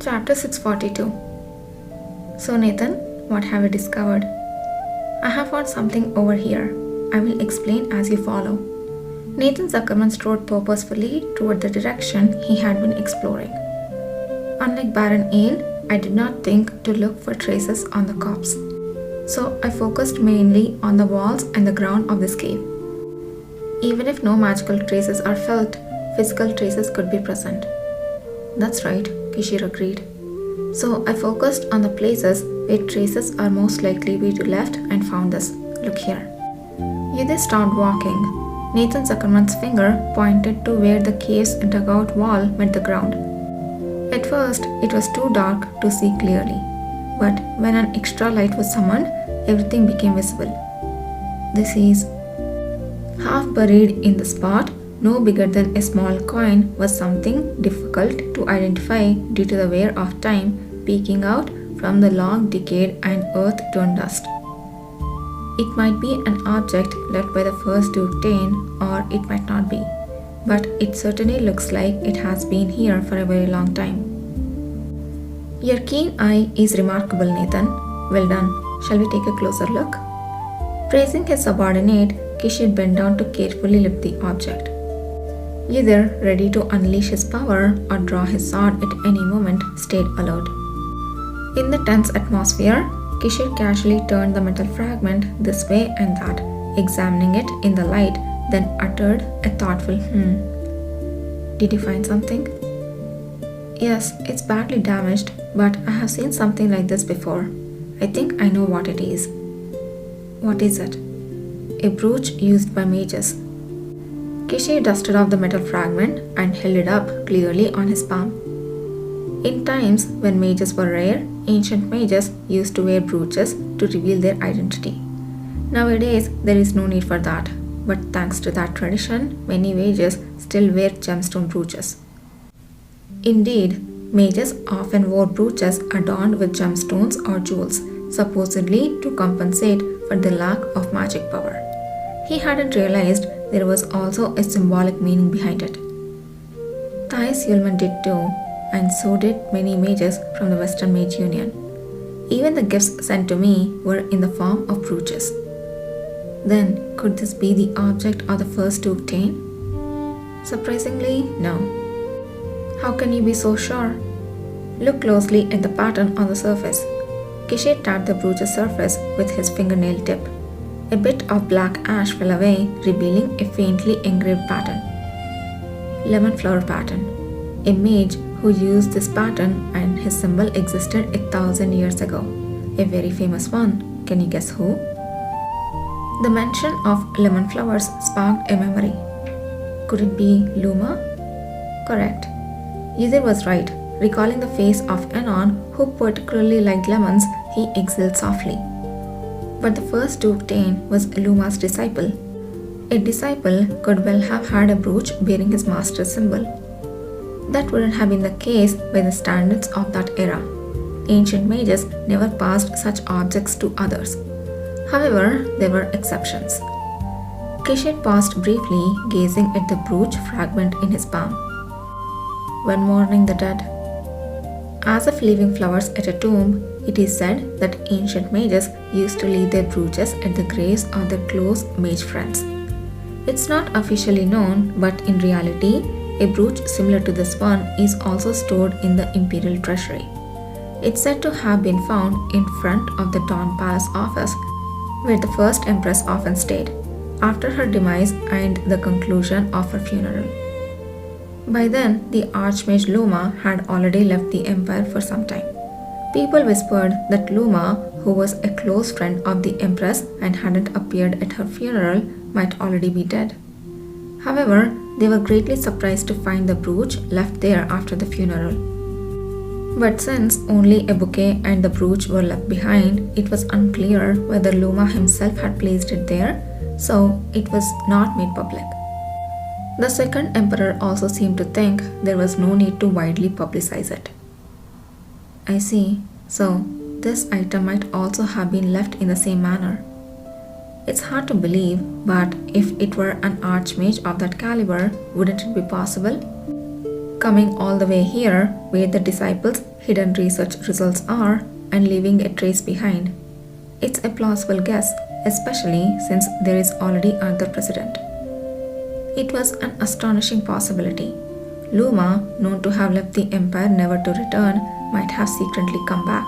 Chapter 642. So Nathan, what have you discovered? I have found something over here. I will explain as you follow. Nathan Zuckerman strode purposefully toward the direction he had been exploring. Unlike Baron Ale, I did not think to look for traces on the corpse. So I focused mainly on the walls and the ground of this cave. Even if no magical traces are felt, physical traces could be present. That's right, Kishir agreed. So I focused on the places where traces are most likely be to left and found this. Look here. Yudhi stopped walking. Nathan Zuckerman's finger pointed to where the cave's dugout wall met the ground. At first, it was too dark to see clearly, but when an extra light was summoned, everything became visible. This is half buried in the spot, no bigger than a small coin, was something difficult to identify due to the wear of time peeking out from the long decayed and earth-turned dust. It might be an object left by the first Duke Dane, or it might not be, but it certainly looks like it has been here for a very long time. Your keen eye is remarkable, Nathan. Well done. Shall we take a closer look? Praising his subordinate, Kishir bent down to carefully lift the object. Either ready to unleash his power or draw his sword at any moment, stayed alert. In the tense atmosphere, Kishir casually turned the metal fragment this way and that, examining it in the light, then uttered a thoughtful Did you find something? Yes, it's badly damaged, but I have seen something like this before. I think I know what it is. What is it? A brooch used by mages. Kishir dusted off the metal fragment and held it up clearly on his palm. In times when mages were rare, ancient mages used to wear brooches to reveal their identity. Nowadays, there is no need for that, but thanks to that tradition, many mages still wear gemstone brooches. Indeed, mages often wore brooches adorned with gemstones or jewels, supposedly to compensate for the lack of magic power. He hadn't realized there was also a symbolic meaning behind it. Thais Yulman did too, and so did many mages from the Western Mage Union. Even the gifts sent to me were in the form of brooches. Then, could this be the object of the first Duke Dane? Surprisingly, no. How can you be so sure? Look closely at the pattern on the surface. Kishir tapped the brooch's surface with his fingernail tip. A bit of black ash fell away, revealing a faintly engraved pattern. Lemon flower pattern. A mage who used this pattern and his symbol existed 1,000 years ago. A very famous one. Can you guess who? The mention of lemon flowers sparked a memory. Could it be Luma? Correct. Yuzir was right. Recalling the face of Anon, who particularly liked lemons, he exhaled softly. But the first Duke Dane was Luma's disciple. A disciple could well have had a brooch bearing his master's symbol. That wouldn't have been the case by the standards of that era. Ancient mages never passed such objects to others. However, there were exceptions. Kishir paused briefly, gazing at the brooch fragment in his palm. When mourning the dead. As if leaving flowers at a tomb, it is said that ancient mages used to leave their brooches at the graves of their close mage friends. It's not officially known, but in reality, a brooch similar to this one is also stored in the imperial treasury. It's said to have been found in front of the Dawn Palace office, where the first empress often stayed, after her demise and the conclusion of her funeral. By then, the Archmage Luma had already left the empire for some time. People whispered that Luma, who was a close friend of the empress and hadn't appeared at her funeral, might already be dead. However, they were greatly surprised to find the brooch left there after the funeral. But since only a bouquet and the brooch were left behind, it was unclear whether Luma himself had placed it there, so it was not made public. The second emperor also seemed to think there was no need to widely publicize it. I see. So, this item might also have been left in the same manner. It's hard to believe, but if it were an archmage of that caliber, wouldn't it be possible? coming all the way here where the disciples' hidden research results are and leaving a trace behind. It's a plausible guess, especially since there is already another precedent. It was an astonishing possibility. Luma, known to have left the empire never to return, might have secretly come back.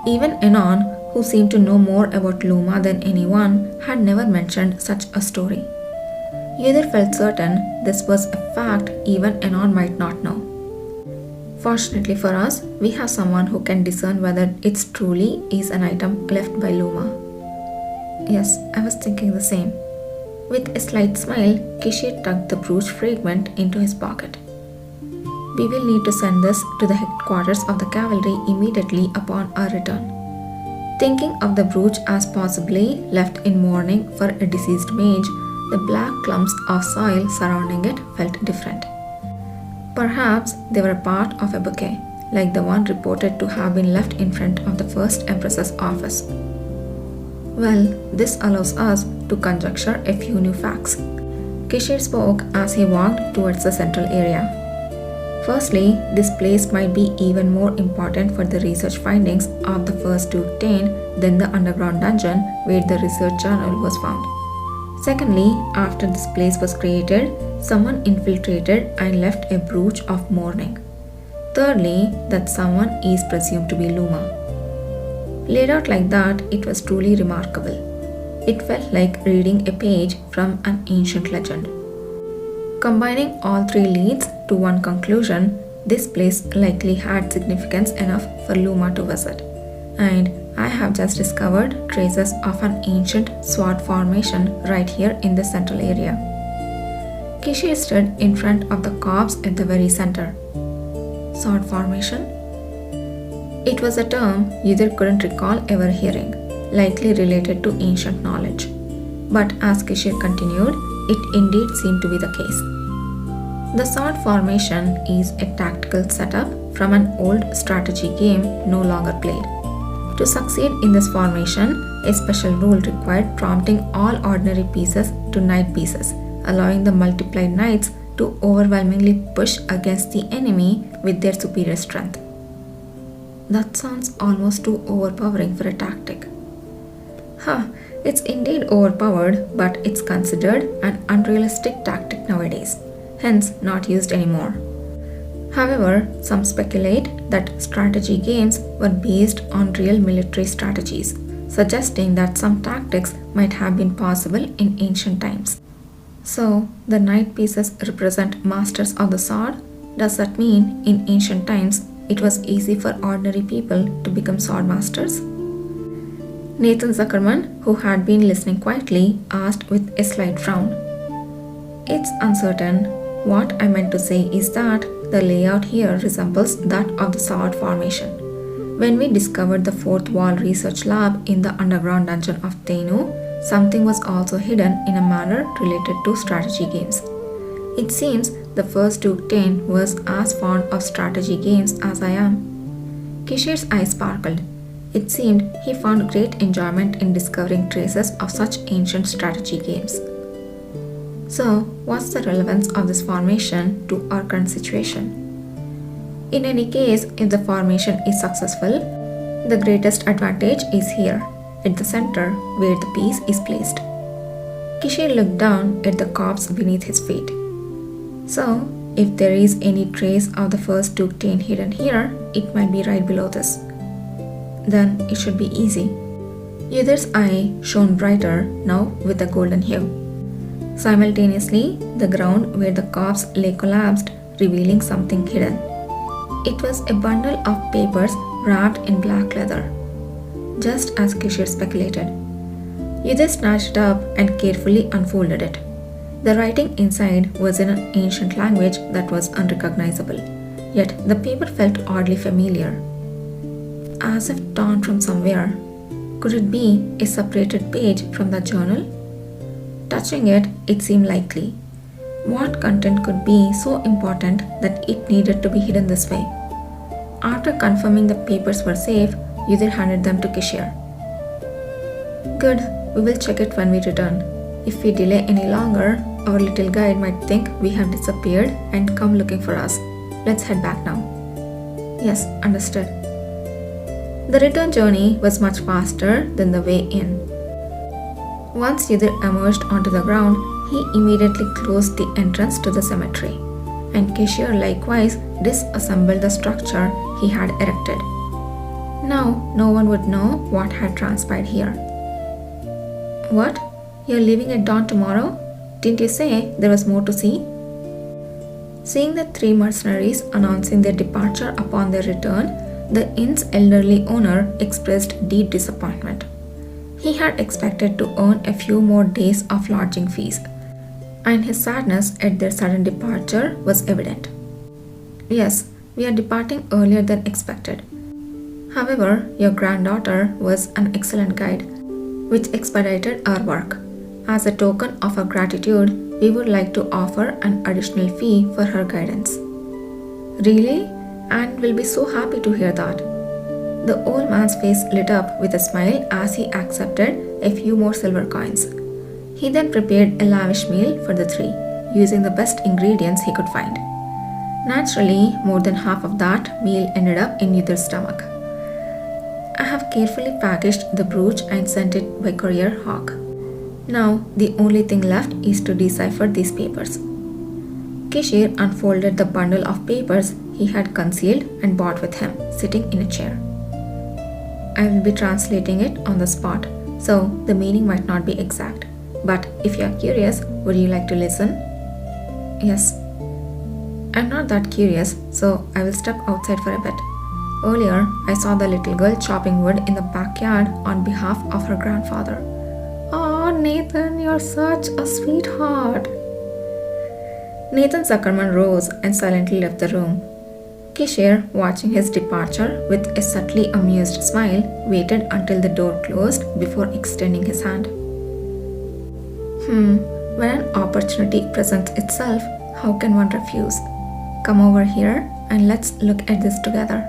Even Enon, who seemed to know more about Luma than anyone, had never mentioned such a story. Either felt certain this was a fact even Enon might not know. Fortunately for us, we have someone who can discern whether it truly is an item left by Luma. Yes, I was thinking the same. With a slight smile, Kishir tucked the brooch fragment into his pocket. We will need to send this to the headquarters of the cavalry immediately upon our return. Thinking of the brooch as possibly left in mourning for a deceased mage, the black clumps of soil surrounding it felt different. Perhaps they were part of a bouquet, like the one reported to have been left in front of the first empress's office. Well, this allows us to conjecture a few new facts. Kishir spoke as he walked towards the central area. Firstly, this place might be even more important for the research findings of the first Duke Tane than the underground dungeon where the research journal was found. Secondly, after this place was created, someone infiltrated and left a brooch of mourning. Thirdly, that someone is presumed to be Luma. Laid out like that, it was truly remarkable. It felt like reading a page from an ancient legend. Combining all three leads to one conclusion, this place likely had significance enough for Luma to visit. And I have just discovered traces of an ancient sword formation right here in the central area. Kishir stood in front of the corpse at the very center. Sword formation? It was a term Yudhir couldn't recall ever hearing, likely related to ancient knowledge. But as Kishir continued, it indeed seemed to be the case. The sword formation is a tactical setup from an old strategy game no longer played. To succeed in this formation, a special rule required prompting all ordinary pieces to knight pieces, allowing the multiplied knights to overwhelmingly push against the enemy with their superior strength. That sounds almost too overpowering for a tactic. It's indeed overpowered, but it's considered an unrealistic tactic nowadays, hence not used anymore. However, some speculate that strategy games were based on real military strategies, suggesting that some tactics might have been possible in ancient times. So, the knight pieces represent masters of the sword. Does that mean in ancient times it was easy for ordinary people to become sword masters? Nathan Zuckerman, who had been listening quietly, asked with a slight frown. It's uncertain. What I meant to say is that the layout here resembles that of the sword formation. When we discovered the fourth wall research lab in the underground dungeon of Tenu, something was also hidden in a manner related to strategy games. It seems the first Duke Tane was as fond of strategy games as I am. Kishir's eyes sparkled. It seemed he found great enjoyment in discovering traces of such ancient strategy games. So, what's the relevance of this formation to our current situation? In any case, if the formation is successful, the greatest advantage is here, at the center where the piece is placed. Kishir looked down at the corpse beneath his feet. So, if there is any trace of the first Duke Tane hidden here, it might be right below this. Then it should be easy. Yudhir's eye shone brighter now with a golden hue. Simultaneously, the ground where the corpse lay collapsed, revealing something hidden. It was a bundle of papers wrapped in black leather, just as Kishir speculated. Yudhir snatched it up and carefully unfolded it. The writing inside was in an ancient language that was unrecognizable, yet the paper felt oddly familiar, as if torn from somewhere. Could it be a separated page from the journal? Touching it, it seemed likely. What content could be so important that it needed to be hidden this way? After confirming the papers were safe, Yudhir handed them to Kishir. Good, we will check it when we return. If we delay any longer, our little guide might think we have disappeared and come looking for us. Let's head back now. Yes, understood. The return journey was much faster than the way in. Once Yudhir emerged onto the ground, he immediately closed the entrance to the cemetery, and Kishore likewise disassembled the structure he had erected. Now, no one would know what had transpired here. What? You're leaving at dawn tomorrow? Didn't you say there was more to see? Seeing the three mercenaries announcing their departure upon their return, the inn's elderly owner expressed deep disappointment. He had expected to earn a few more days of lodging fees, and his sadness at their sudden departure was evident. Yes, we are departing earlier than expected. However, your granddaughter was an excellent guide, which expedited our work. As a token of our gratitude, we would like to offer an additional fee for her guidance. Really? And will be so happy to hear that. The old man's face lit up with a smile as he accepted a few more silver coins. He then prepared a lavish meal for the three, using the best ingredients he could find. Naturally, more than half of that meal ended up in Yudhir's stomach. I have carefully packaged the brooch and sent it by courier hawk. Now, the only thing left is to decipher these papers. Kishore unfolded the bundle of papers he had concealed and brought with him, sitting in a chair. I will be translating it on the spot, so the meaning might not be exact. But if you are curious, would you like to listen? Yes. I'm not that curious, so I will step outside for a bit. Earlier, I saw the little girl chopping wood in the backyard on behalf of her grandfather. Oh, Nathan, you're such a sweetheart. Nathan Zuckerman rose and silently left the room. Kishore, watching his departure with a subtly amused smile, waited until the door closed before extending his hand. When an opportunity presents itself, how can one refuse? Come over here and let's look at this together.